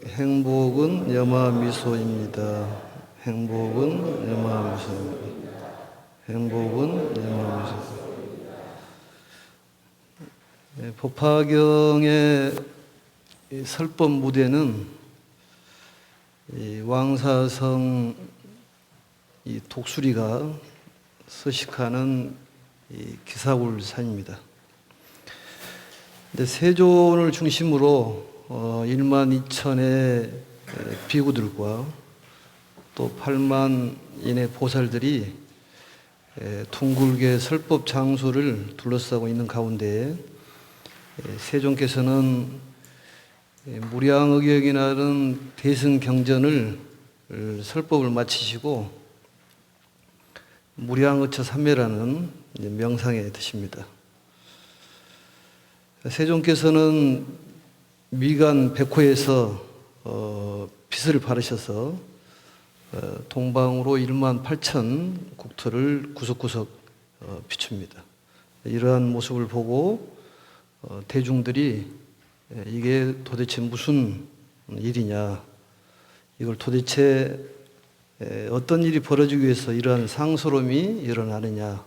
행복은 여마미소입니다. 행복은 여마미소입니다. 행복은 여마미소. 법화경의 설법 무대는 왕사성 독수리가 서식하는 기사굴산입니다. 세존을 중심으로 1만 2천의 비구들과 또 8만인의 보살들이 둥글게 설법 장소를 둘러싸고 있는 가운데 세존께서는 무량의격이라는 대승경전을 설법을 마치시고 무량의처 삼매라는 명상에 드십니다. 세존께서는 미간 백호에서 빛을 바르셔서 동방으로 1만 8천 국토를 구석구석 비춥니다. 이러한 모습을 보고 대중들이 이게 도대체 무슨 일이냐, 이걸 도대체 어떤 일이 벌어지기 위해서 이러한 상소름이 일어나느냐,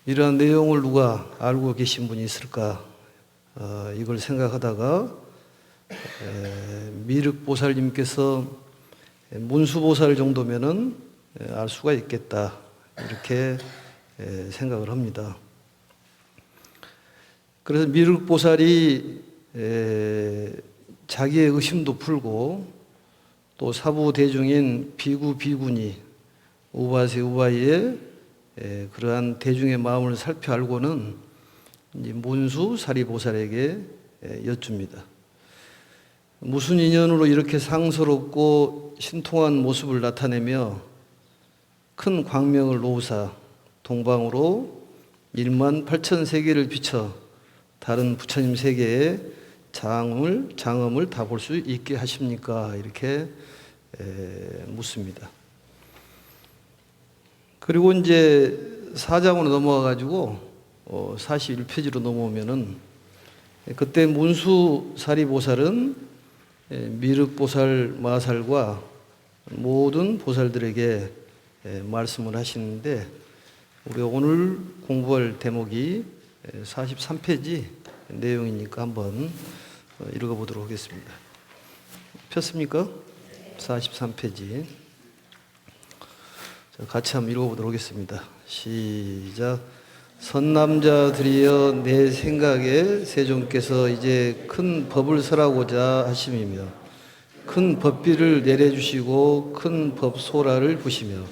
이러한 내용을 누가 알고 계신 분이 있을까, 이걸 생각하다가 미륵보살님께서 문수보살 정도면은 알 수가 있겠다, 이렇게 생각을 합니다. 그래서 미륵보살이 자기의 의심도 풀고 또 사부 대중인 비구 비구니 우바세 우바이의 그러한 대중의 마음을 살펴 알고는 문수 사리보살에게 여쭙니다. 무슨 인연으로 이렇게 상스럽고 신통한 모습을 나타내며 큰 광명을 놓으사 동방으로 1만 8천 세계를 비춰 다른 부처님 세계의 장엄을 다 볼 수 있게 하십니까? 이렇게 묻습니다. 그리고 이제 4장으로 넘어가 가지고 41페이지로 넘어오면은 그때 문수사리보살은 미륵보살 마살과 모든 보살들에게 말씀을 하시는데, 우리 오늘 공부할 대목이 43페이지 내용이니까 한번 읽어보도록 하겠습니다. 폈습니까? 43페이지. 같이 한번 읽어보도록 하겠습니다. 시작. 선남자들이여, 내 생각에 세존께서 이제 큰 법을 설하고자 하심이며 큰 법비를 내려주시고 큰 법소라를 부시며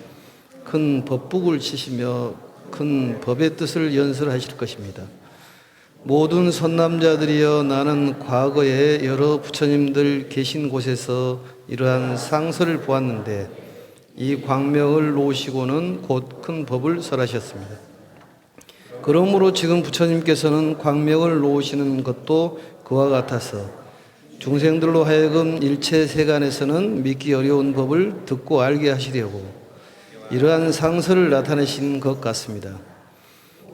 큰 법북을 치시며 큰 법의 뜻을 연설하실 것입니다. 모든 선남자들이여, 나는 과거에 여러 부처님들 계신 곳에서 이러한 상설을 보았는데 이 광명을 놓으시고는 곧 큰 법을 설하셨습니다. 그러므로 지금 부처님께서는 광명을 놓으시는 것도 그와 같아서 중생들로 하여금 일체 세간에서는 믿기 어려운 법을 듣고 알게 하시려고 이러한 상설을 나타내신 것 같습니다.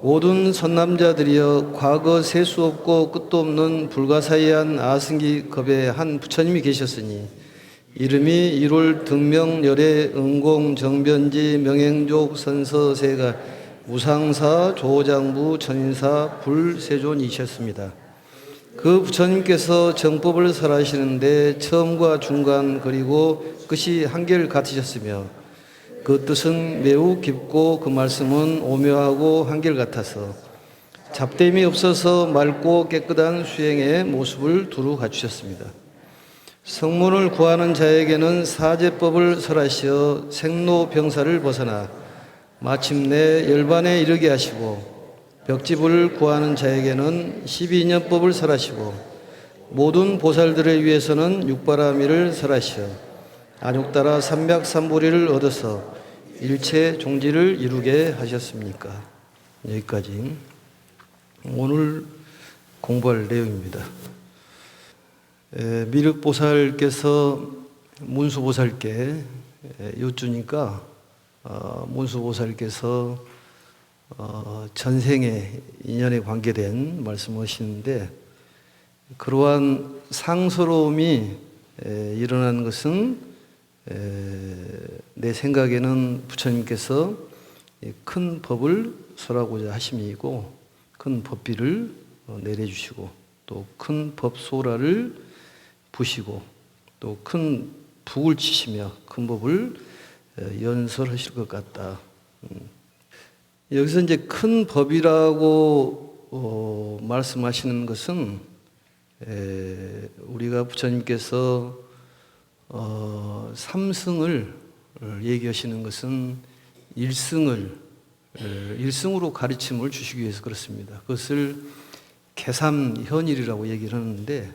모든 선남자들이여, 과거 셀 수 없고 끝도 없는 불가사의한 아승기 급의 한 부처님이 계셨으니 이름이 일월 등명열애 응공 정변지 명행족 선서세가 무상사 조장부 천인사 불세존이셨습니다. 그 부처님께서 정법을 설하시는데 처음과 중간 그리고 끝이 한결같으셨으며 그 뜻은 매우 깊고 그 말씀은 오묘하고 한결같아서 잡됨이 없어서 맑고 깨끗한 수행의 모습을 두루 갖추셨습니다. 성문을 구하는 자에게는 사제법을 설하시어 생로병사를 벗어나 마침내 열반에 이르게 하시고, 벽집을 구하는 자에게는 12년법을 설하시고 모든 보살들을 위해서는 육바라미를 설하시어 안욕따라 삼맥삼보리를 얻어서 일체 종지를 이루게 하셨습니까? 여기까지 오늘 공부할 내용입니다. 미륵보살께서 문수보살께 여쭈니까 문수보살께서 전생의 인연에 관계된 말씀을 하시는데, 그러한 상서로움이 일어난 것은 내 생각에는 부처님께서 큰 법을 설하고자 하심이고 큰 법비를 내려주시고 또 큰 법소라를 부시고 또 큰 북을 치시며 큰 법을 연설하실 것 같다. 여기서 이제 큰 법이라고 말씀하시는 것은 우리가 부처님께서 삼승을 얘기하시는 것은 일승으로 가르침을 주시기 위해서 그렇습니다. 그것을 개삼현일이라고 얘기를 하는데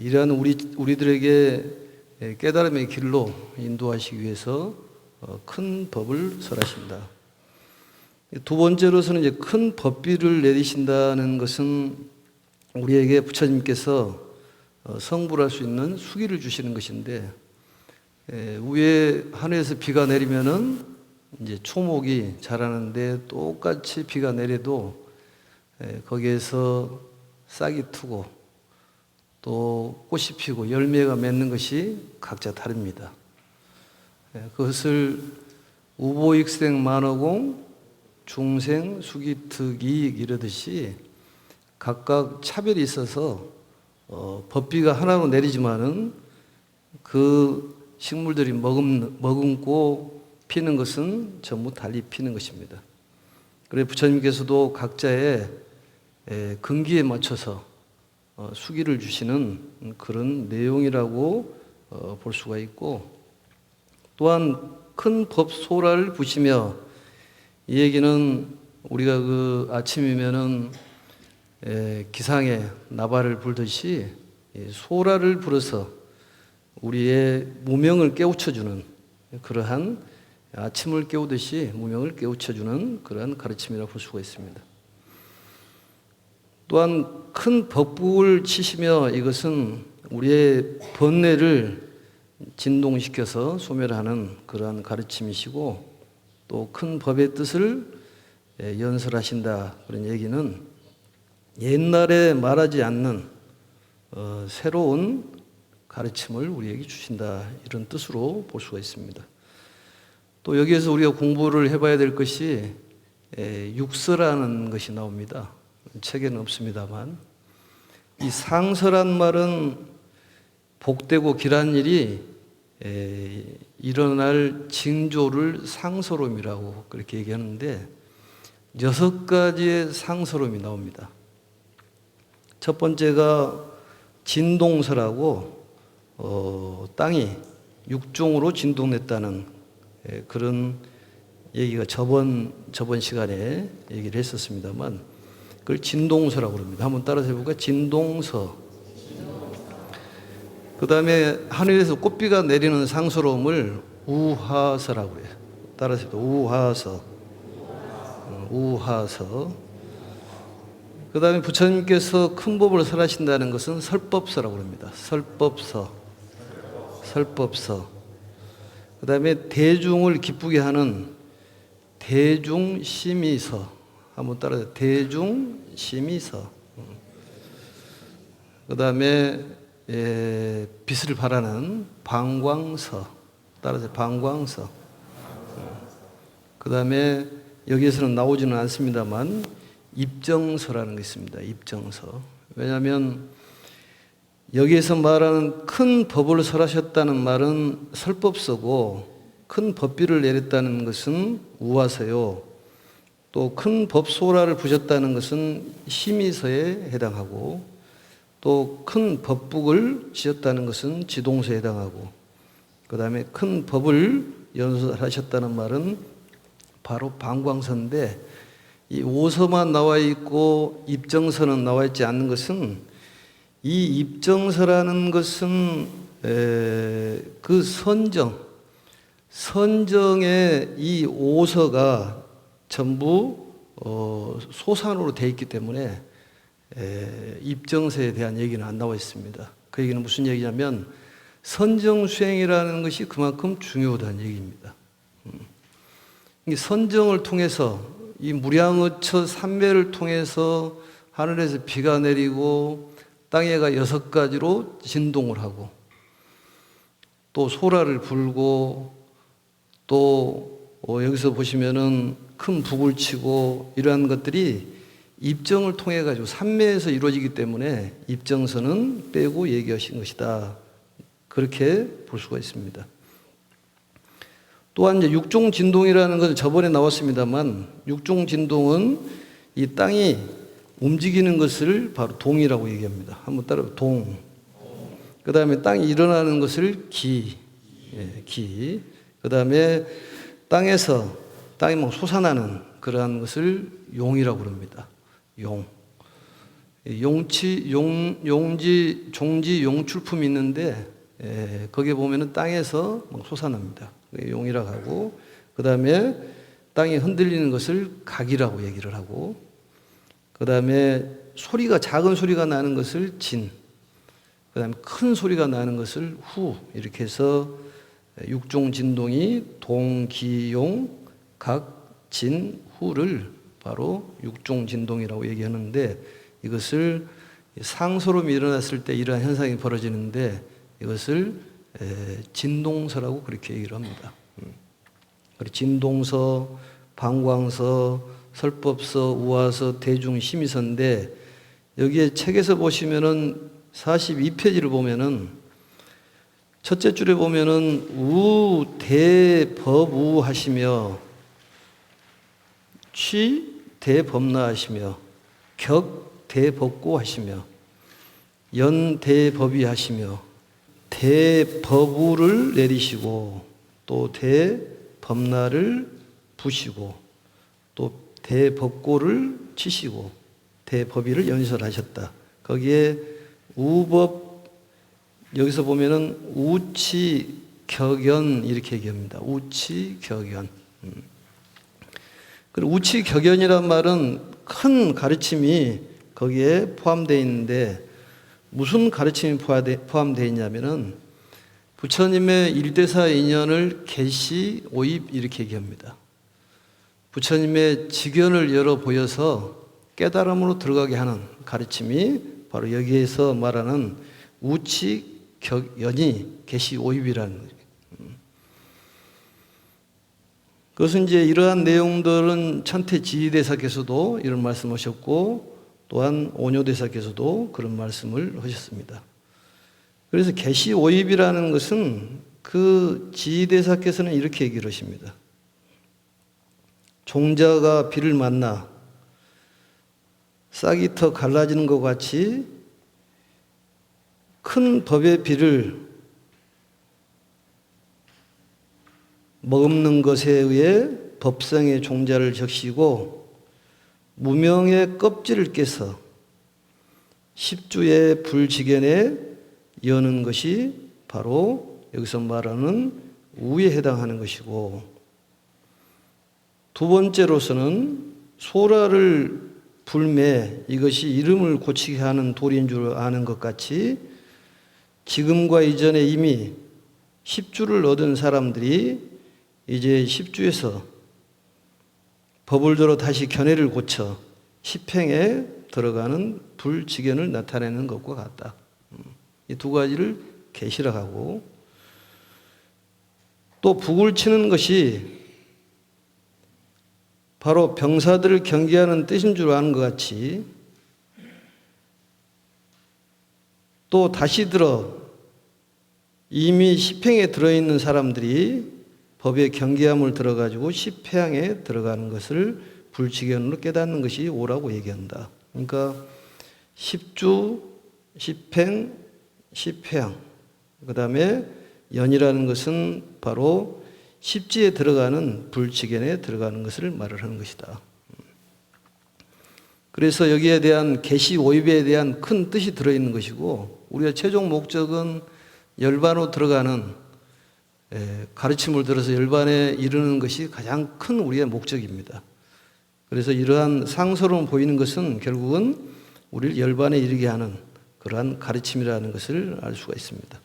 이러한 우리들에게 깨달음의 길로 인도하시기 위해서 큰 법을 설하신다. 두 번째로서는 이제 큰 법비를 내리신다는 것은 우리에게 부처님께서 성불할 수 있는 수기를 주시는 것인데 위에 하늘에서 비가 내리면은 이제 초목이 자라는데 똑같이 비가 내려도 거기에서 싹이 트고 또 꽃이 피고 열매가 맺는 것이 각자 다릅니다. 그것을 우보익생 만어공 중생 수기특이익 이러듯이 각각 차별이 있어서 법비가 하나로 내리지만은 그 식물들이 머금고 피는 것은 전부 달리 피는 것입니다. 그래서 부처님께서도 각자의 근기에 맞춰서 수기를 주시는 그런 내용이라고 볼 수가 있고 또한 큰 법소라를 부시며 이 얘기는 우리가 그 아침이면은 기상에 나발을 불듯이 소라를 불어서 우리의 무명을 깨우쳐주는 그러한 아침을 깨우듯이 무명을 깨우쳐주는 그러한 가르침이라고 볼 수가 있습니다. 또한 큰 법국을 치시며 이것은 우리의 번뇌를 진동시켜서 소멸하는 그러한 가르침이시고 또 큰 법의 뜻을 연설하신다 그런 얘기는 옛날에 말하지 않는 새로운 가르침을 우리에게 주신다 이런 뜻으로 볼 수가 있습니다. 또 여기에서 우리가 공부를 해봐야 될 것이 육서라는 것이 나옵니다. 책에는 없습니다만 이 상서란 말은 복되고 길한 일이 일어날 징조를 상서롬이라고 그렇게 얘기하는데 6가지의 상서롬이 나옵니다. 첫 번째가 진동서라고 땅이 육종으로 진동했다는 그런 얘기가 저번 시간에 얘기를 했었습니다만 그걸 진동서라고 합니다. 한번 따라서 해볼까요? 진동서. 그 다음에 하늘에서 꽃비가 내리는 상서로움을 우하서라고 해요. 따라서 해볼까요? 우하서. 우하서. 그 다음에 부처님께서 큰 법을 설하신다는 것은 설법서라고 합니다. 설법서. 설법서. 그 다음에 대중을 기쁘게 하는 대중심의서. 한번 따라서 대중심의서. 그 다음에 빛을 발하는 방광서. 따라서 방광서. 그 다음에 여기에서는 나오지는 않습니다만 입정서라는 게 있습니다. 입정서. 왜냐하면 여기에서 말하는 큰 법을 설하셨다는 말은 설법서고 큰 법비를 내렸다는 것은 우화서요. 또 큰 법소라를 부셨다는 것은 심의서에 해당하고 또 큰 법북을 지었다는 것은 지동서에 해당하고 그 다음에 큰 법을 연설하셨다는 말은 바로 방광서인데 이 오서만 나와 있고 입정서는 나와 있지 않는 것은 이 입정서라는 것은 그 선정의 이 오서가 전부 소산으로 되어 있기 때문에 입정서에 대한 얘기는 안 나와 있습니다. 그 얘기는 무슨 얘기냐면 선정수행이라는 것이 그만큼 중요하다는 얘기입니다. 이 선정을 통해서 이 무량의처 삼매를 통해서 하늘에서 비가 내리고 땅에가 6가지로 진동을 하고 또 소라를 불고 또 여기서 보시면은 큰 북을 치고 이러한 것들이 입정을 통해 가지고 삼매에서 이루어지기 때문에 입정선은 빼고 얘기하신 것이다. 그렇게 볼 수가 있습니다. 또한 이제 육종 진동이라는 것은 저번에 나왔습니다만 육종 진동은 이 땅이 움직이는 것을 바로 동이라고 얘기합니다. 한번 따라 동. 그 다음에 땅이 일어나는 것을 기. 기. 그 다음에 땅이 막 솟아나는 그러한 것을 용이라고 부릅니다. 용. 용지, 종지, 용출품이 있는데 거기에 보면은 땅에서 막 솟아납니다. 용이라고 하고, 그 다음에 땅이 흔들리는 것을 각이라고 얘기를 하고, 그 다음에 작은 소리가 나는 것을 진, 그 다음에 큰 소리가 나는 것을 후, 이렇게 해서 육종 진동이 동, 기, 용, 각, 진, 후를 바로 육종 진동이라고 얘기하는데, 이것을 상소름이 일어났을 때 이러한 현상이 벌어지는데 이것을 진동서라고 그렇게 얘기를 합니다. 그리고 진동서, 방광서, 설법서, 우화서, 대중, 심의서인데 여기에 책에서 보시면은 42페이지를 보면은 첫째 줄에 보면은 우, 대, 법, 우 하시며 취, 대, 법나 하시며 격, 대, 법고 하시며 연, 대, 법이 하시며 대법우를 내리시고 또 대법나를 부시고 또 대법고를 치시고 대법위를 연설하셨다. 거기에 우법, 여기서 보면은 우치격연 이렇게 얘기합니다. 우치격연. 그리고 우치격연이란 말은 큰 가르침이 거기에 포함되어 있는데 무슨 가르침이 포함되어 있냐면은 부처님의 일대사 인연을 계시 오입 이렇게 얘기합니다. 부처님의 직연을 열어 보여서 깨달음으로 들어가게 하는 가르침이 바로 여기에서 말하는 우치격연이 계시 오입이라는 거죠. 그것은 이제 이러한 내용들은 천태지휘대사께서도 이런 말씀하셨고 또한 오뇨대사께서도 그런 말씀을 하셨습니다. 그래서 계시 오입이라는 것은 그 지휘대사께서는 이렇게 얘기를 하십니다. 종자가 비를 만나 싹이 터 갈라지는 것 같이 큰 법의 비를 머금는 것에 의해 법성의 종자를 적시고 무명의 껍질을 깨서 십주의 불지견에 여는 것이 바로 여기서 말하는 우에 해당하는 것이고, 두 번째로서는 소라를 불매, 이것이 이름을 고치게 하는 도리인 줄 아는 것 같이 지금과 이전에 이미 십주를 얻은 사람들이 이제 십주에서 법을 들어 다시 견해를 고쳐 십행에 들어가는 불지견을 나타내는 것과 같다. 이 두 가지를 계시라고 하고, 또 북을 치는 것이 바로 병사들을 경계하는 뜻인 줄 아는 것 같이 또 다시 들어 이미 십행에 들어있는 사람들이 법의 경계함을 들어가지고 십회양에 들어가는 것을 불치견으로 깨닫는 것이 오라고 얘기한다. 그러니까 십주, 십행, 십회양, 그 다음에 연이라는 것은 바로 십지에 들어가는 불치견에 들어가는 것을 말을 하는 것이다. 그래서 여기에 대한 계시 오입에 대한 큰 뜻이 들어있는 것이고, 우리가 최종 목적은 열반으로 들어가는 가르침을 들어서 열반에 이르는 것이 가장 큰 우리의 목적입니다. 그래서 이러한 상서로 보이는 것은 결국은 우리를 열반에 이르게 하는 그러한 가르침이라는 것을 알 수가 있습니다.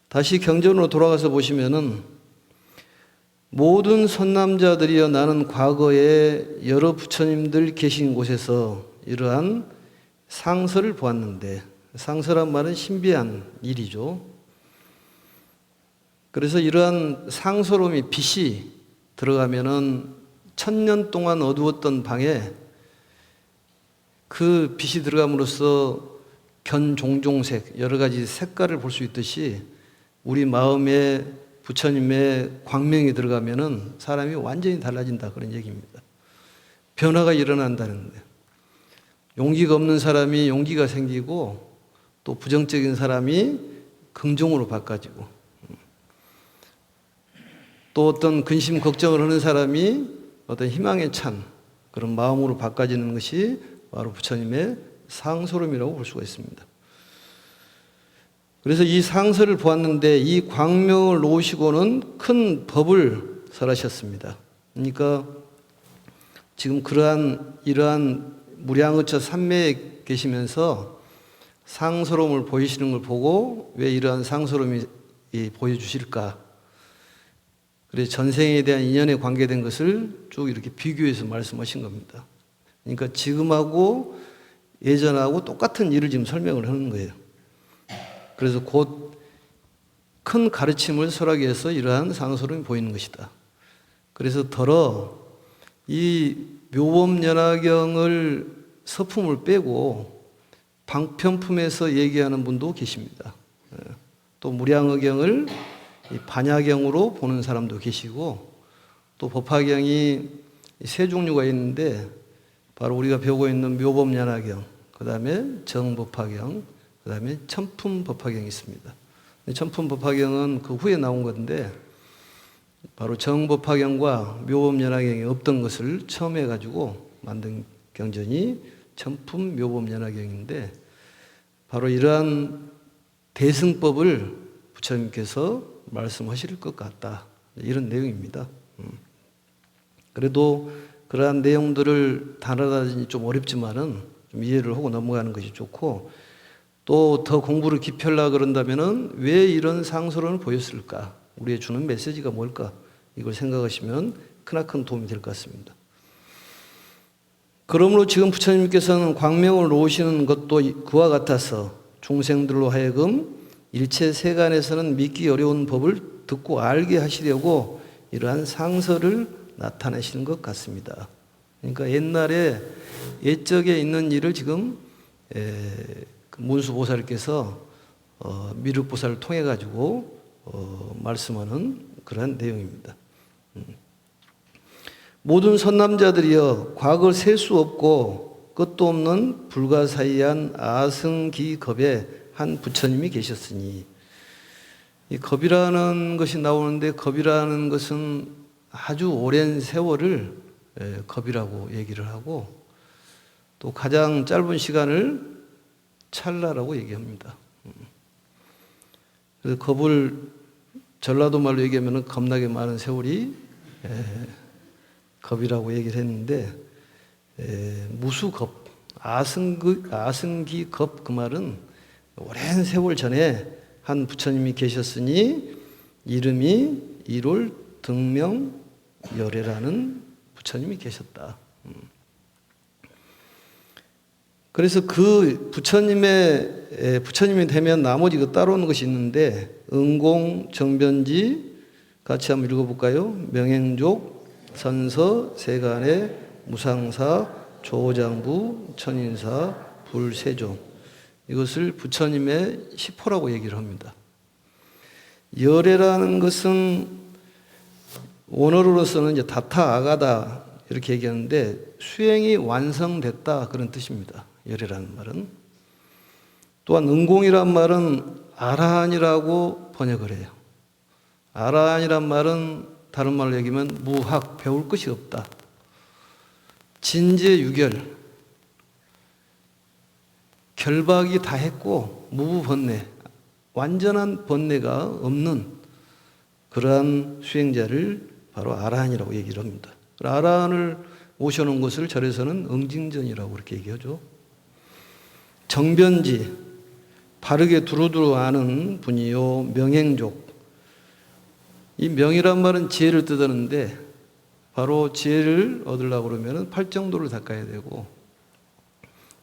다시 경전으로 돌아가서 보시면은 모든 선남자들이여 나는 과거에 여러 부처님들 계신 곳에서 이러한 상서를 보았는데, 상서란 말은 신비한 일이죠. 그래서 이러한 상서로움이 빛이 들어가면은 1000년 동안 어두웠던 방에 그 빛이 들어감으로써 견종종색 여러 가지 색깔을 볼 수 있듯이 우리 마음에 부처님의 광명이 들어가면은 사람이 완전히 달라진다, 그런 얘기입니다. 변화가 일어난다는 거예요. 용기가 없는 사람이 용기가 생기고 또 부정적인 사람이 긍정으로 바꿔지고 또 어떤 근심 걱정을 하는 사람이 어떤 희망에 찬 그런 마음으로 바꿔지는 것이 바로 부처님의 상소름이라고 볼 수가 있습니다. 그래서 이 상서를 보았는데 이 광명을 놓으시고는 큰 법을 설하셨습니다. 그러니까 지금 이러한 무량의처 삼매에 계시면서 상소름을 보이시는 걸 보고 왜 이러한 상소름이 보여주실까? 그래서 전생에 대한 인연에 관계된 것을 쭉 이렇게 비교해서 말씀하신 겁니다. 그러니까 지금하고 예전하고 똑같은 일을 지금 설명을 하는 거예요. 그래서 곧 큰 가르침을 설하기 위해서 이러한 상소름이 보이는 것이다. 그래서 더러 이 묘법연화경을 서품을 빼고 방편품에서 얘기하는 분도 계십니다. 또 무량의경을 반야경으로 보는 사람도 계시고 또 법화경이 세 종류가 있는데 바로 우리가 배우고 있는 묘법연화경, 그 다음에 정법화경, 그 다음에 천품법화경이 있습니다. 천품법화경은 그 후에 나온 건데 바로 정법화경과 묘법연화경이 없던 것을 처음 해가지고 만든 경전이 천품 묘법연화경인데 바로 이러한 대승법을 부처님께서 말씀하실 것 같다, 이런 내용입니다. 그래도 그러한 내용들을 단어라든지 좀 어렵지만은 좀 이해를 하고 넘어가는 것이 좋고 또 더 공부를 깊이 하려고 그런다면은 왜 이런 상소론을 보였을까? 우리의 주는 메시지가 뭘까? 이걸 생각하시면 크나큰 도움이 될 것 같습니다. 그러므로 지금 부처님께서는 광명을 놓으시는 것도 그와 같아서 중생들로 하여금 일체 세간에서는 믿기 어려운 법을 듣고 알게 하시려고 이러한 상서를 나타내시는 것 같습니다. 그러니까 옛날에 옛적에 있는 일을 지금 문수보살께서 미륵보살을 통해 가지고 말씀하는 그러한 내용입니다. 모든 선남자들이여 과거를 셀 수 없고 끝도 없는 불가사의한 아승기겁에 한 부처님이 계셨으니, 이 겁이라는 것이 나오는데 겁이라는 것은 아주 오랜 세월을 겁이라고 얘기를 하고 또 가장 짧은 시간을 찰나라고 얘기합니다. 그래서 겁을 전라도 말로 얘기하면 겁나게 많은 세월이 겁이라고 얘기를 했는데 무수겁, 아승기겁, 그 말은 오랜 세월 전에 한 부처님이 계셨으니 이름이 일월 등명열애라는 부처님이 계셨다. 그래서 그 부처님이 되면 나머지 그 따라오는 것이 있는데 응공, 정변지 같이 한번 읽어볼까요? 명행족, 선서, 세간의, 무상사, 조장부, 천인사, 불세종, 이것을 부처님의 시포라고 얘기를 합니다. 열애라는 것은 원어로서는 이제 다타 아가다 이렇게 얘기하는데 수행이 완성됐다, 그런 뜻입니다. 열애라는 말은. 또한 응공이란 말은 아라한이라고 번역을 해요. 아라한이란 말은 다른 말로 얘기하면 무학, 배울 것이 없다. 진재유결, 결박이 다 했고 무부번뇌, 완전한 번뇌가 없는 그러한 수행자를 바로 아라한이라고 얘기를 합니다. 아라한을 모셔놓은 것을 절에서는 응징전이라고 그렇게 얘기하죠. 정변지, 바르게 두루두루 아는 분이요. 명행족, 이 명이란 말은 지혜를 뜻하는데 바로 지혜를 얻으려고 그러면 팔정도를 닦아야 되고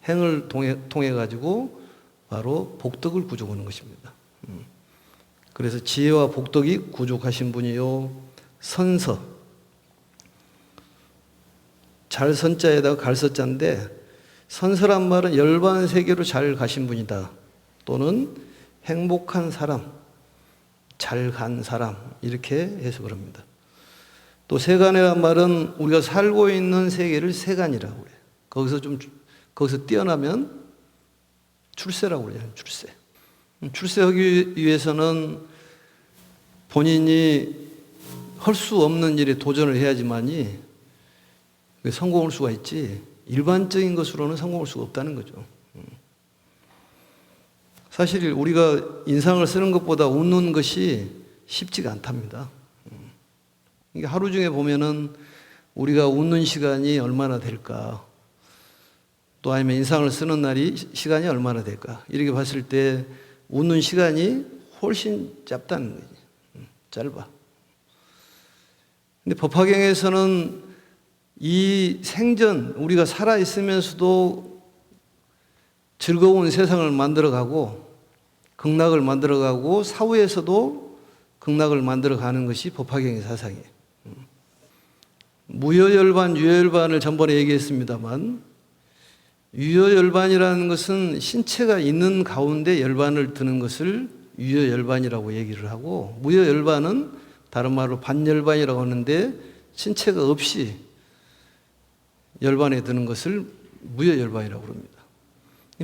행을 통해 가지고 바로 복덕을 구족하는 것입니다. 그래서 지혜와 복덕이 구족하신 분이요 선서, 잘 선자에다가 갈서자인데 선서란 말은 열반 세계로 잘 가신 분이다 또는 행복한 사람, 잘 간 사람 이렇게 해석을 합니다. 또 세간이란 말은 우리가 살고 있는 세계를 세간이라고 그래요. 거기서 뛰어나면 출세라고 그래요. 출세. 출세하기 위해서는 본인이 할 수 없는 일에 도전을 해야지만이 성공할 수가 있지 일반적인 것으로는 성공할 수가 없다는 거죠. 사실 우리가 인상을 쓰는 것보다 웃는 것이 쉽지가 않답니다. 이게 하루 중에 보면은 우리가 웃는 시간이 얼마나 될까? 또 아니면 인상을 쓰는 날이 시간이 얼마나 될까? 이렇게 봤을 때 웃는 시간이 훨씬 짧다는 거지. 짧아. 근데 법화경에서는 이 생전 우리가 살아 있으면서도 즐거운 세상을 만들어가고 극락을 만들어가고 사후에서도 극락을 만들어가는 것이 법화경의 사상이에요. 무여열반, 유여열반을 전번에 얘기했습니다만 유여열반이라는 것은 신체가 있는 가운데 열반을 드는 것을 유여열반이라고 얘기를 하고 무여열반은 다른 말로 반열반이라고 하는데 신체가 없이 열반에 드는 것을 무여열반이라고 합니다.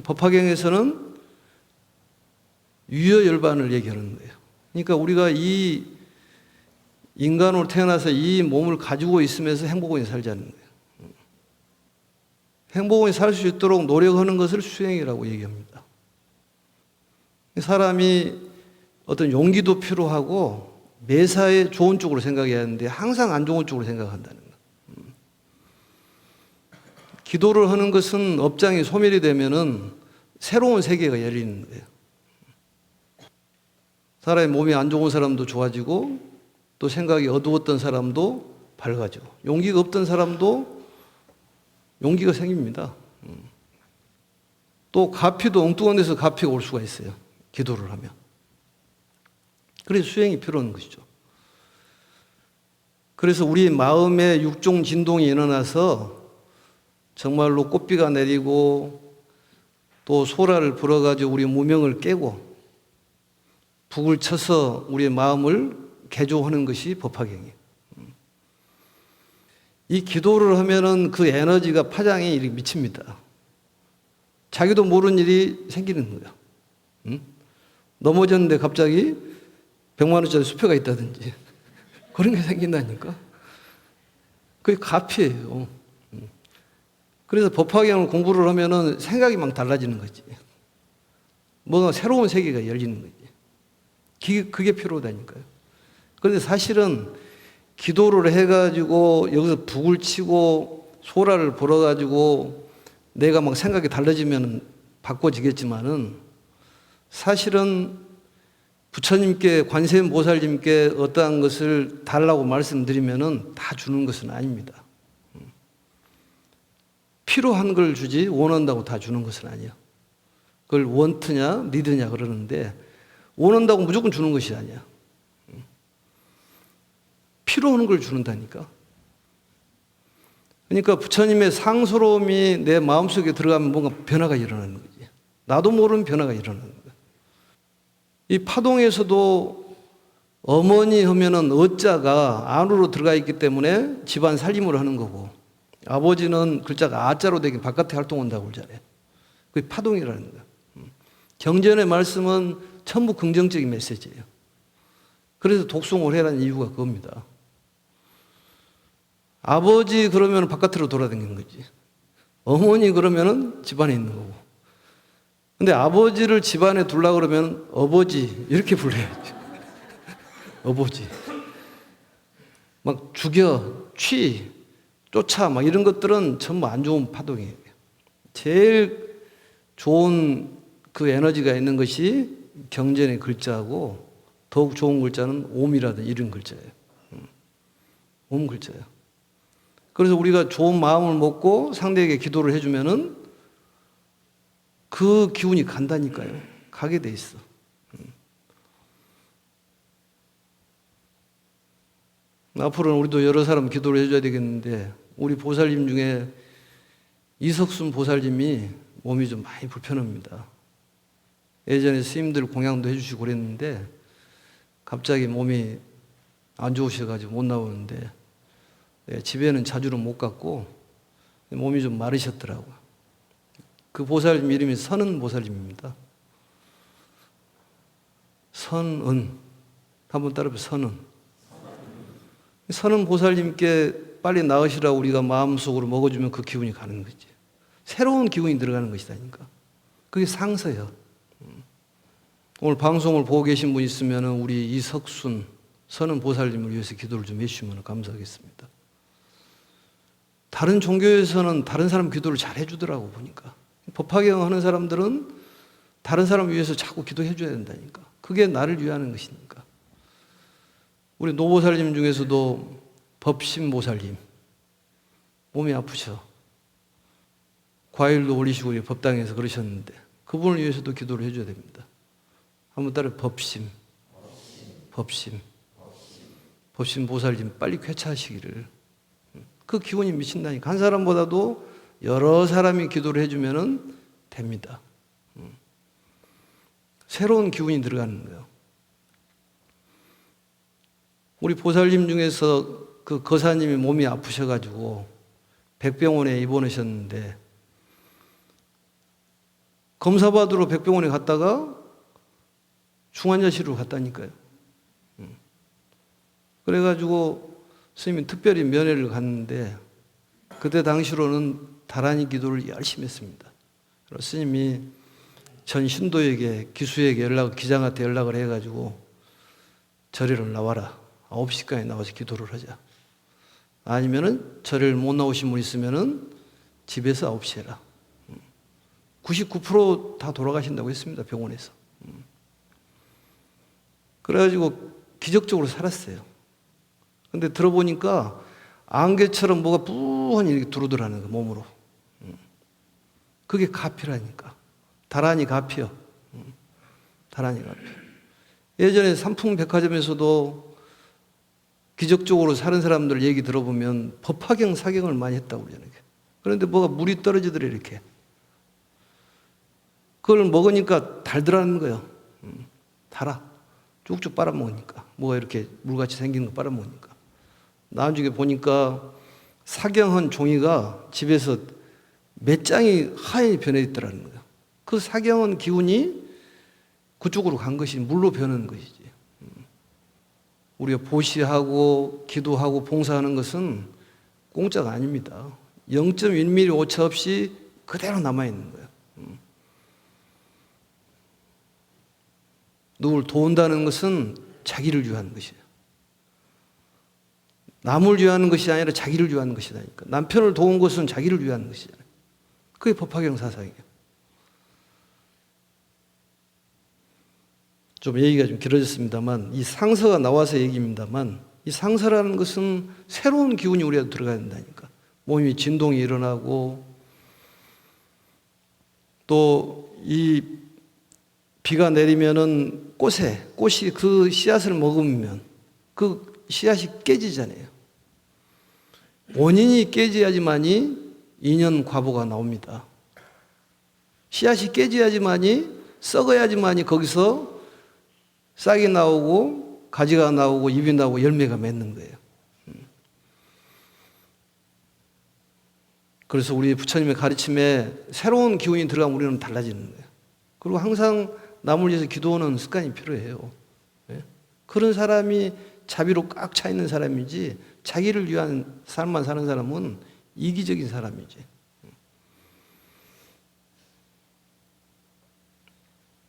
법화경에서는 유여열반을 얘기하는 거예요. 그러니까 우리가 이 인간으로 태어나서 이 몸을 가지고 있으면서 행복하게 살자는 거예요. 행복하게 살 수 있도록 노력하는 것을 수행이라고 얘기합니다. 사람이 어떤 용기도 필요하고 매사에 좋은 쪽으로 생각해야 하는데 항상 안 좋은 쪽으로 생각한다는 거예요. 기도를 하는 것은 업장이 소멸이 되면은 새로운 세계가 열리는 거예요. 사람의 몸이 안 좋은 사람도 좋아지고 또 생각이 어두웠던 사람도 밝아지고 용기가 없던 사람도 용기가 생깁니다. 또 가피도 엉뚱한 데서 가피가 올 수가 있어요. 기도를 하면. 그래서 수행이 필요한 것이죠. 그래서 우리 마음에 육종 진동이 일어나서 정말로 꽃비가 내리고 또 소라를 불어가지고 우리 무명을 깨고 북을 쳐서 우리의 마음을 개조하는 것이 법화경이에요. 이 기도를 하면은 그 에너지가 파장이 이렇게 미칩니다. 자기도 모르는 일이 생기는 거예요. 응? 넘어졌는데 갑자기 100만 원짜리 수표가 있다든지 그런 게 생긴다니까. 그게 가피예요. 그래서 법화경을 공부를 하면은 생각이 막 달라지는 거지. 뭔가 새로운 세계가 열리는 거지. 그게 필요하다니까요. 그런데 사실은 기도를 해가지고 여기서 북을 치고 소라를 불어가지고 내가 막 생각이 달라지면 바꿔지겠지만은 사실은 부처님께 관세음보살님께 어떠한 것을 달라고 말씀드리면은 다 주는 것은 아닙니다. 필요한 걸 주지 원한다고 다 주는 것은 아니야. 그걸 원트냐 니드냐 그러는데 원한다고 무조건 주는 것이 아니야. 필요한 걸 주는다니까. 그러니까 부처님의 상스러움이 내 마음속에 들어가면 뭔가 변화가 일어나는 거지. 나도 모르는 변화가 일어나는 거야. 이 파동에서도 어머니 하면은 어자가 안으로 들어가 있기 때문에 집안 살림을 하는 거고 아버지는 글자가 아자로 되긴 바깥에 활동한다고 그러잖아요. 그게 파동이라는 거야. 경전의 말씀은 전부 긍정적인 메시지예요. 그래서 독송을 해라는 이유가 그겁니다. 아버지 그러면 바깥으로 돌아다니는 거지. 어머니 그러면 집안에 있는 거고. 근데 아버지를 집안에 두려고 그러면 어버지 이렇게 불러야지. 어버지. 막 죽여, 쫓아 막 이런 것들은 전부 안 좋은 파동이에요. 제일 좋은 그 에너지가 있는 것이 경전의 글자고 더욱 좋은 글자는 옴이라든 이런 글자예요. 옴 글자예요. 그래서 우리가 좋은 마음을 먹고 상대에게 기도를 해주면은 그 기운이 간다니까요. 가게 돼 있어. 앞으로는 우리도 여러 사람 기도를 해줘야 되겠는데, 우리 보살님 중에 이석순 보살님이 몸이 좀 많이 불편합니다. 예전에 스님들 공양도 해주시고 그랬는데 갑자기 몸이 안 좋으셔가지고 못 나오는데, 집에는 자주는 못 갔고 몸이 좀 마르셨더라고요. 그 보살님 이름이 선은 보살님입니다. 선은, 한번 따라해보세요. 선은. 선은 보살님께 빨리 나으시라고 우리가 마음속으로 먹어주면 그 기운이 가는 거지. 새로운 기운이 들어가는 것이다니까. 그게 상서예요. 오늘 방송을 보고 계신 분 있으면 우리 이석순 선은 보살님을 위해서 기도를 좀 해주시면 감사하겠습니다. 다른 종교에서는 다른 사람 기도를 잘 해주더라고 보니까. 법화경 하는 사람들은 다른 사람을 위해서 자꾸 기도해 줘야 된다니까. 그게 나를 위하는 것이니까. 우리 노보살님 중에서도 법신보살님 몸이 아프셔. 과일도 올리시고 법당에서 그러셨는데 그분을 위해서도 기도를 해줘야 됩니다. 한번 따라 법심. 법신보살님 빨리 쾌차하시기를. 그 기운이 미친다니까. 한 사람보다도 여러 사람이 기도를 해주면 됩니다. 새로운 기운이 들어가는 거예요. 우리 보살님 중에서 그 거사님이 몸이 아프셔가지고 백병원에 입원하셨는데 검사받으러 백병원에 갔다가 중환자실로 갔다니까요. 그래가지고 스님이 특별히 면회를 갔는데 그때 당시로는 다란이 기도를 열심히 했습니다. 스님이 전 신도에게 기수에게 기장한테 연락을 해가지고 절에를 나와라. 9시까지 나와서 기도를 하자. 아니면은 절에를 못 나오신 분 있으면은 집에서 9시 해라. 99% 다 돌아가신다고 했습니다. 병원에서. 그래가지고 기적적으로 살았어요. 근데 들어보니까 안개처럼 뭐가 뿌하니 이렇게 들어오더라는 거 몸으로. 그게 가피라니까. 다란이 가피요. 다란이 가피. 예전에 삼풍백화점에서도 기적적으로 사는 사람들 얘기 들어보면 법화경 사경을 많이 했다고 그러잖아요. 그런데 뭐가 물이 떨어지더래 이렇게. 그걸 먹으니까 달더라는 거예요. 달아. 쭉쭉 빨아먹으니까. 뭐가 이렇게 물같이 생긴 거 빨아먹으니까. 나중에 보니까 사경한 종이가 집에서 몇 장이 하얀이 변해 있더라는 거예요. 그 사경한 기운이 그쪽으로 간 것이 물로 변하는 것이지. 우리가 보시하고 기도하고 봉사하는 것은 공짜가 아닙니다. 0.1mm 오차 없이 그대로 남아있는 거예요. 누굴 도운다는 것은 자기를 위한 것이에요. 남을 위하는 것이 아니라 자기를 위하는 것이다니까. 남편을 도운 것은 자기를 위하는 것이잖아요. 그게 법화경 사상이에요. 좀 얘기가 좀 길어졌습니다만 이 상서가 나와서 얘기입니다만 이 상서라는 것은 새로운 기운이 우리한테 들어가야 된다니까. 몸이 진동이 일어나고 또 이 비가 내리면은 꽃이 그 씨앗을 먹으면 그 씨앗이 깨지잖아요. 원인이 깨져야지만이 인연 과보가 나옵니다. 씨앗이 깨져야지만이 썩어야지만이 거기서 싹이 나오고 가지가 나오고 잎이 나오고 열매가 맺는 거예요. 그래서 우리 부처님의 가르침에 새로운 기운이 들어가면 우리는 달라지는 거예요. 그리고 항상 남을 위해서 기도하는 습관이 필요해요. 그런 사람이 자비로 꽉 차 있는 사람이지 자기를 위한 삶만 사는 사람은 이기적인 사람이지.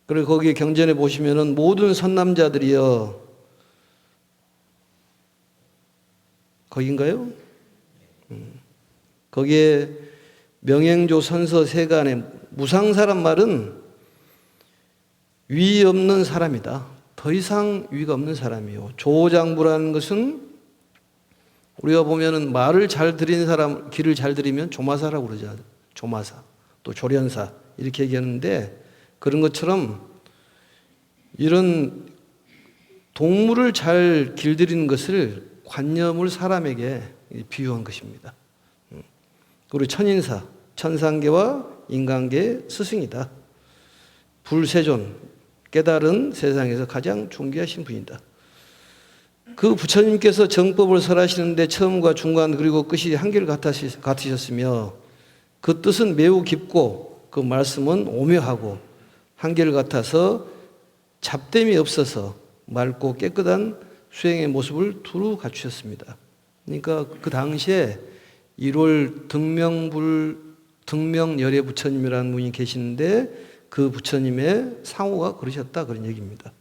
그리고 거기에 경전에 보시면은 모든 선남자들이여 거긴가요? 거기에 명행조 선서 세간에 무상사란 말은 위 없는 사람이다. 더 이상 위가 없는 사람이요. 조장부라는 것은 우리가 보면은 말을 잘 들이는 사람, 귀를 잘 들이면 조마사라고 그러죠. 조마사, 또 조련사 이렇게 얘기하는데, 그런 것처럼 이런 동물을 잘 길들이는 것을 관념을 사람에게 비유한 것입니다. 그리고 천인사, 천상계와 인간계의 스승이다. 불세존, 깨달은 세상에서 가장 존귀하신 분이다. 그 부처님께서 정법을 설하시는데 처음과 중간 그리고 끝이 한결같으셨으며 그 뜻은 매우 깊고 그 말씀은 오묘하고 한결같아서 잡됨이 없어서 맑고 깨끗한 수행의 모습을 두루 갖추셨습니다. 그러니까 그 당시에 1월 등명열애 부처님이라는 분이 계시는데 그 부처님의 상호가 그러셨다, 그런 얘기입니다.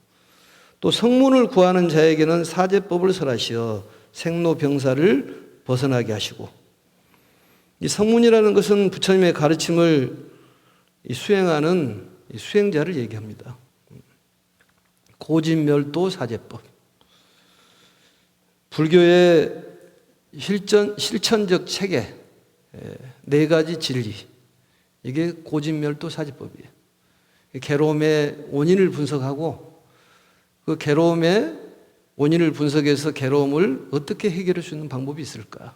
또 성문을 구하는 자에게는 사제법을 설하시어 생로병사를 벗어나게 하시고, 이 성문이라는 것은 부처님의 가르침을 수행하는 수행자를 얘기합니다. 고진멸도 사제법. 불교의 실천적 체계, 4가지 진리. 이게 고진멸도 사제법이에요. 괴로움의 원인을 분석하고 그 괴로움의 원인을 분석해서 괴로움을 어떻게 해결할 수 있는 방법이 있을까?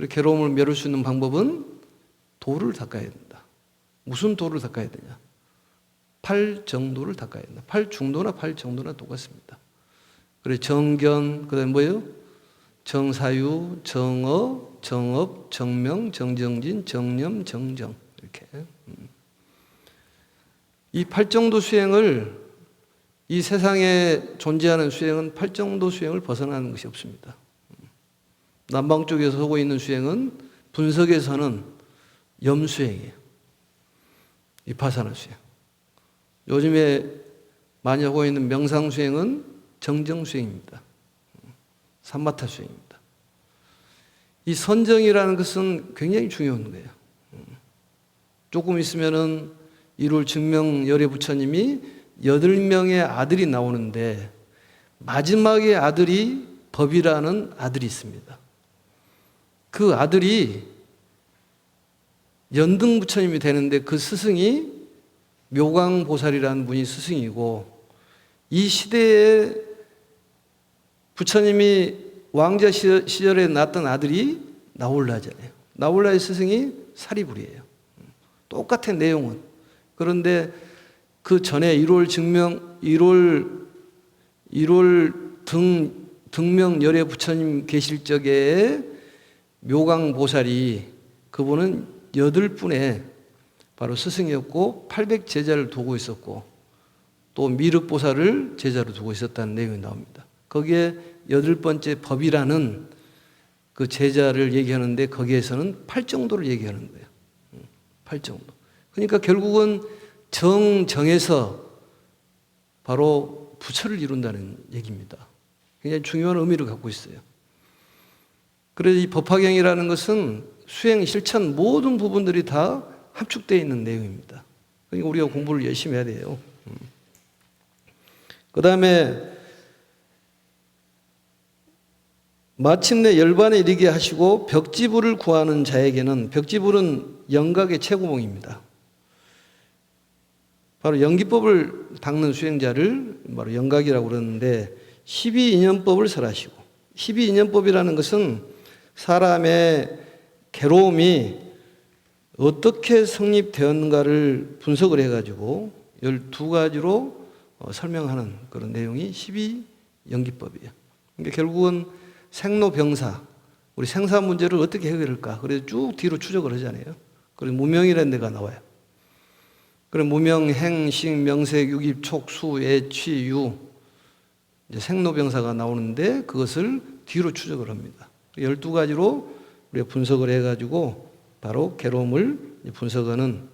괴로움을 멸할 수 있는 방법은 도를 닦아야 된다. 무슨 도를 닦아야 되냐? 8정도를 닦아야 된다. 8중도나 8정도나 똑같습니다. 그래 정견, 그다음에 뭐예요? 정사유, 정어, 정업, 정명, 정정진, 정념, 정정, 이렇게. 이 8정도 수행을, 이 세상에 존재하는 수행은 8정도 수행을 벗어나는 것이 없습니다. 남방 쪽에서 하고 있는 수행은 분석에서는 염수행이에요. 비파사나 수행. 요즘에 많이 하고 있는 명상수행은 정정수행입니다. 삼마타 수행입니다. 이 선정이라는 것은 굉장히 중요한 거예요. 조금 있으면은 1월 증명열애 부처님이 8명의 아들이 나오는데 마지막의 아들이 법이라는 아들이 있습니다. 그 아들이 연등 부처님이 되는데 그 스승이 묘광보살이라는 분이 스승이고, 이 시대에 부처님이 왕자 시절에 낳았던 아들이 나홀라잖아요. 나홀라의 스승이 사리불이에요. 똑같은 내용은. 그런데 그 전에 1월 등명열애 부처님 계실 적에 묘광보살이, 그분은 8분의 바로 스승이었고 800제자를 두고 있었고 또 미륵보살을 제자로 두고 있었다는 내용이 나옵니다. 거기에 8번째 법이라는 그 제자를 얘기하는데 거기에서는 8정도를 얘기하는 거예요. 8정도. 그러니까 결국은 정에서 바로 부처를 이룬다는 얘기입니다. 굉장히 중요한 의미를 갖고 있어요. 그래서 이 법화경이라는 것은 수행, 실천 모든 부분들이 다 함축되어 있는 내용입니다. 그러니까 우리가 공부를 열심히 해야 돼요. 그 다음에 마침내 열반에 이르게 하시고 벽지불을 구하는 자에게는, 벽지불은 영각의 최고봉입니다. 바로 연기법을 닦는 수행자를 바로 영각이라고 그러는데 12인연법을 설하시고, 12인연법이라는 것은 사람의 괴로움이 어떻게 성립되었는가를 분석을 해가지고 12가지로 설명하는 그런 내용이 12연기법이에요. 그러니까 결국은 생로병사, 우리 생사 문제를 어떻게 해결할까? 그래서 쭉 뒤로 추적을 하잖아요. 그래서 무명이라는 데가 나와요. 그럼 무명, 행, 식, 명색, 유깁, 촉, 수, 애, 취, 유, 이제 생로병사가 나오는데 그것을 뒤로 추적을 합니다. 12가지로 우리가 분석을 해가지고 바로 괴로움을 분석하는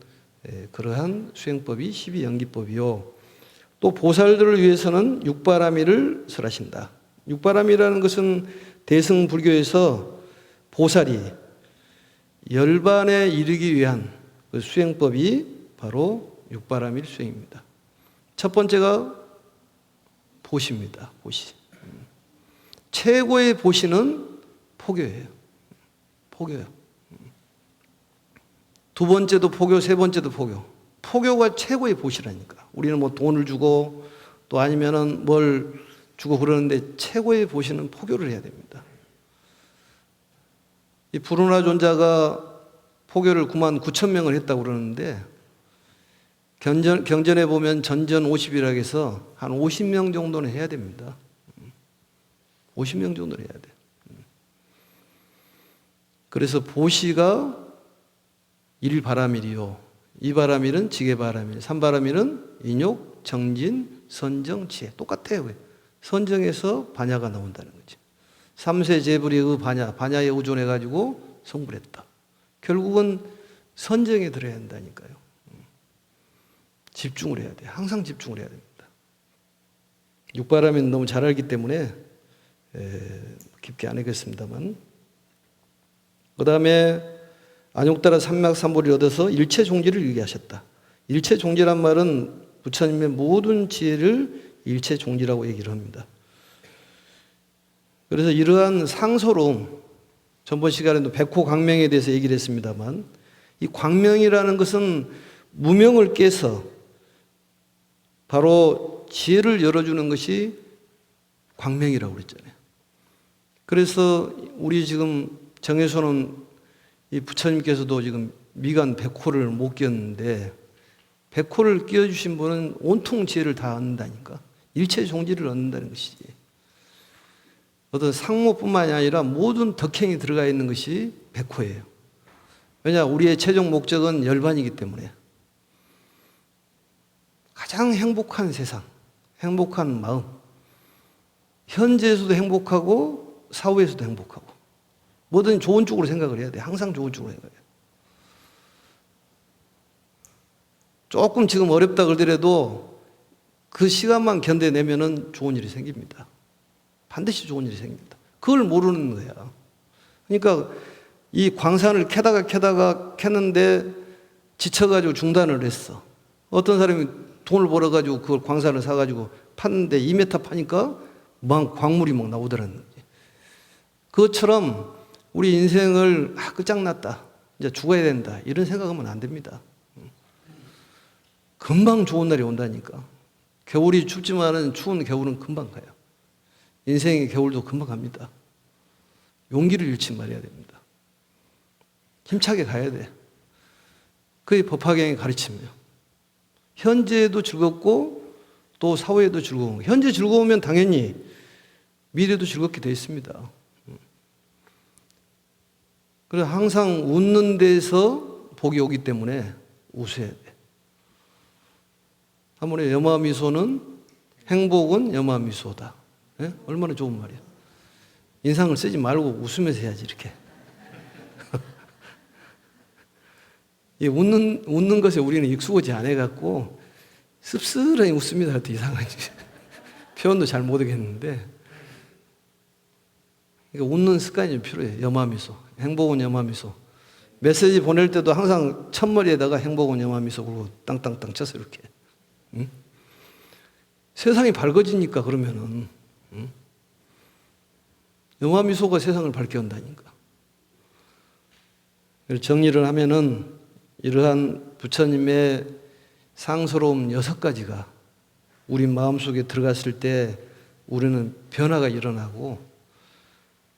그러한 수행법이 12연기법이요. 또 보살들을 위해서는 육바라밀을 설하신다. 육바라밀이라는 것은 대승불교에서 보살이 열반에 이르기 위한 그 수행법이 바로 육바라밀 수행입니다. 첫 번째가 보시입니다. 보시. 최고의 보시는 포교예요. 포교요. 두 번째도 포교, 세 번째도 포교. 포교가 최고의 보시라니까. 우리는 뭐 돈을 주고 또 아니면은 뭘 주고 그러는데 최고의 보시는 포교를 해야 됩니다. 이 브루나 존자가 포교를 99,000명을 했다고 그러는데 경전에 보면 전전 50이라고 해서 한 50명 정도는 해야 됩니다. 50명 정도는 해야 돼. 그래서 보시가 일바라밀이요. 이바라밀은 지게바라밀. 삼바라밀은 인욕, 정진, 선정, 지혜. 똑같아요. 선정에서 반야가 나온다는 거지. 삼세 제불의 반야, 반야에 의존해가지고 성불했다. 결국은 선정에 들어야 한다니까요. 집중을 해야 돼. 항상 집중을 해야 됩니다. 육바라밀은 너무 잘 알기 때문에 깊게 안 하겠습니다만. 그 다음에 안욕따라 삼맥삼보를 얻어서 일체종지를 얘기하셨다. 일체종지란 말은 부처님의 모든 지혜를 일체종지라고 얘기를 합니다. 그래서 이러한 상소로움, 전번 시간에도 백호 광명에 대해서 얘기를 했습니다만, 이 광명이라는 것은 무명을 깨서 바로 지혜를 열어주는 것이 광명이라고 그랬잖아요. 그래서 우리 지금 정에서는 이 부처님께서도 지금 미간 백호를 못 끼었는데, 백호를 끼워주신 분은 온통 지혜를 다 얻는다니까. 일체 종지를 얻는다는 것이지. 어떤 상모뿐만이 아니라 모든 덕행이 들어가 있는 것이 백호예요. 왜냐, 우리의 최종 목적은 열반이기 때문에. 가장 행복한 세상, 행복한 마음, 현재에서도 행복하고 사후에서도 행복하고, 뭐든 좋은 쪽으로 생각을 해야 돼. 항상 좋은 쪽으로 생각해야 돼. 조금 지금 어렵다 그러더라도 그 시간만 견뎌내면은 좋은 일이 생깁니다. 반드시 좋은 일이 생깁니다. 그걸 모르는 거야. 그러니까 이 광산을 캐다가 캤는데 지쳐가지고 중단을 했어. 어떤 사람이 돈을 벌어가지고 그걸 광산을 사가지고 팠는데 2m 파니까 막 광물이 막 나오더라는 거지. 그것처럼 우리 인생을 끝장났다, 이제 죽어야 된다, 이런 생각하면 안 됩니다. 금방 좋은 날이 온다니까. 겨울이 춥지만은 추운 겨울은 금방 가요. 인생의 겨울도 금방 갑니다. 용기를 잃지 말아야 됩니다. 힘차게 가야 돼. 그게 법화경의 가르침이에요. 현재에도 즐겁고 또 사후에도 즐거운, 현재 즐거우면 당연히 미래도 즐겁게 되어 있습니다. 그래서 항상 웃는 데서 복이 오기 때문에 웃어야 돼. 한 번에 여마미소는, 행복은 여마미소다. 예? 얼마나 좋은 말이야. 인상을 쓰지 말고 웃으면서 해야지, 이렇게. 이 웃는 것에 우리는 익숙하지 않아갖고 씁쓸하게 웃습니다 할 때 이상하지. 표현도 잘 못하겠는데. 그러니까 웃는 습관이 좀 필요해요. 여마미소. 행복은 여마미소. 메시지 보낼 때도 항상 첫머리에다가 행복은 여마미소 그러고 땅땅땅 쳐서 이렇게. 응? 세상이 밝아지니까 그러면은. 응? 여마미소가 세상을 밝게 한다니까. 정리를 하면은 이러한 부처님의 상스러움 6가지가 우리 마음속에 들어갔을 때 우리는 변화가 일어나고,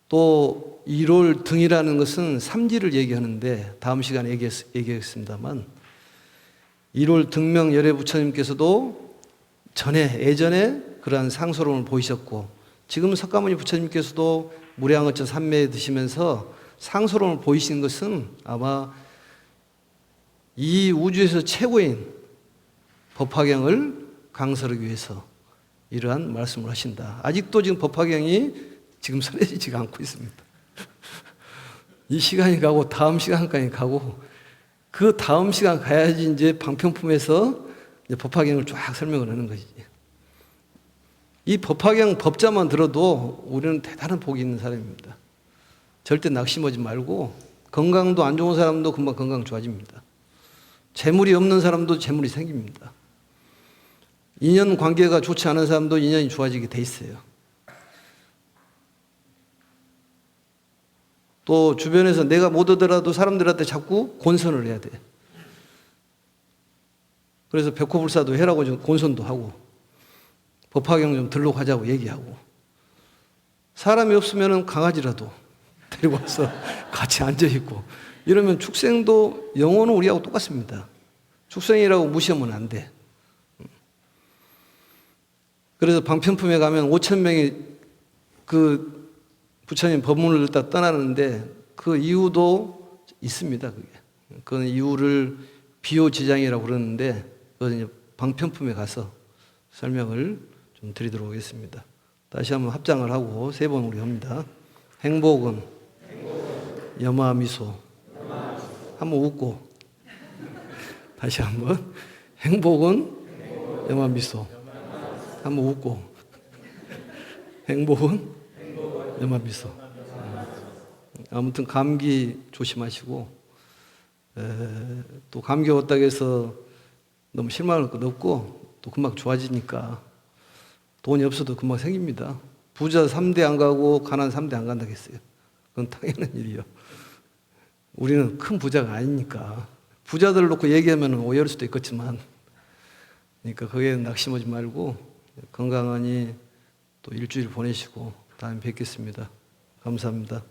또 1월 등이라는 것은 삼지를 얘기하는데 다음 시간에 얘기하겠습니다만, 1월 등명 열애 부처님께서도 예전에 그러한 상스러움을 보이셨고, 지금 석가모니 부처님께서도 무량어처 삼매에 드시면서 상스러움을 보이신 것은 아마 이 우주에서 최고인 법화경을 강설하기 위해서 이러한 말씀을 하신다. 아직도 지금 법화경이 지금 설해지지가 않고 있습니다. 이 시간이 가고 다음 시간까지 가고, 그 다음 시간 가야지 이제 방편품에서 이제 법화경을 쫙 설명을 하는 것이지. 이 법화경 법자만 들어도 우리는 대단한 복이 있는 사람입니다. 절대 낙심하지 말고, 건강도 안 좋은 사람도 금방 건강 좋아집니다. 재물이 없는 사람도 재물이 생깁니다. 인연 관계가 좋지 않은 사람도 인연이 좋아지게 돼 있어요. 또 주변에서 내가 못 오더라도 사람들한테 자꾸 권선을 해야 돼. 그래서 백호불사도 해라고 좀 권선도 하고 법화경 좀 들러 가자고 얘기하고 사람이 없으면 강아지라도 데리고 와서 같이 앉아있고 이러면 축생도 영혼은 우리하고 똑같습니다. 축생이라고 무시하면 안 돼. 그래서 방편품에 가면 5,000명이 그 부처님 법문을 듣다 떠나는데 그 이유도 있습니다. 그건 이유를 비효지장이라고 그러는데 그건 이제 방편품에 가서 설명을 좀 드리도록 하겠습니다. 다시 한번 합장을 하고 3번 우리 합니다. 행복은 여마미소. 한번 웃고 다시 한번 행복은 여마미소. 한번 웃고 행복은 여마미소. 아무튼 감기 조심하시고 또 감기 왔다고 해서 너무 실망할 것도 없고 또 금방 좋아지니까 돈이 없어도 금방 생깁니다. 부자 3대 안 가고 가난 3대 안 간다고 했어요. 그건 당연한 일이요. 우리는 큰 부자가 아니니까 부자들 놓고 얘기하면 오해할 수도 있겠지만 그러니까 거기에 낙심하지 말고 건강하니 또 일주일 보내시고 다음에 뵙겠습니다. 감사합니다.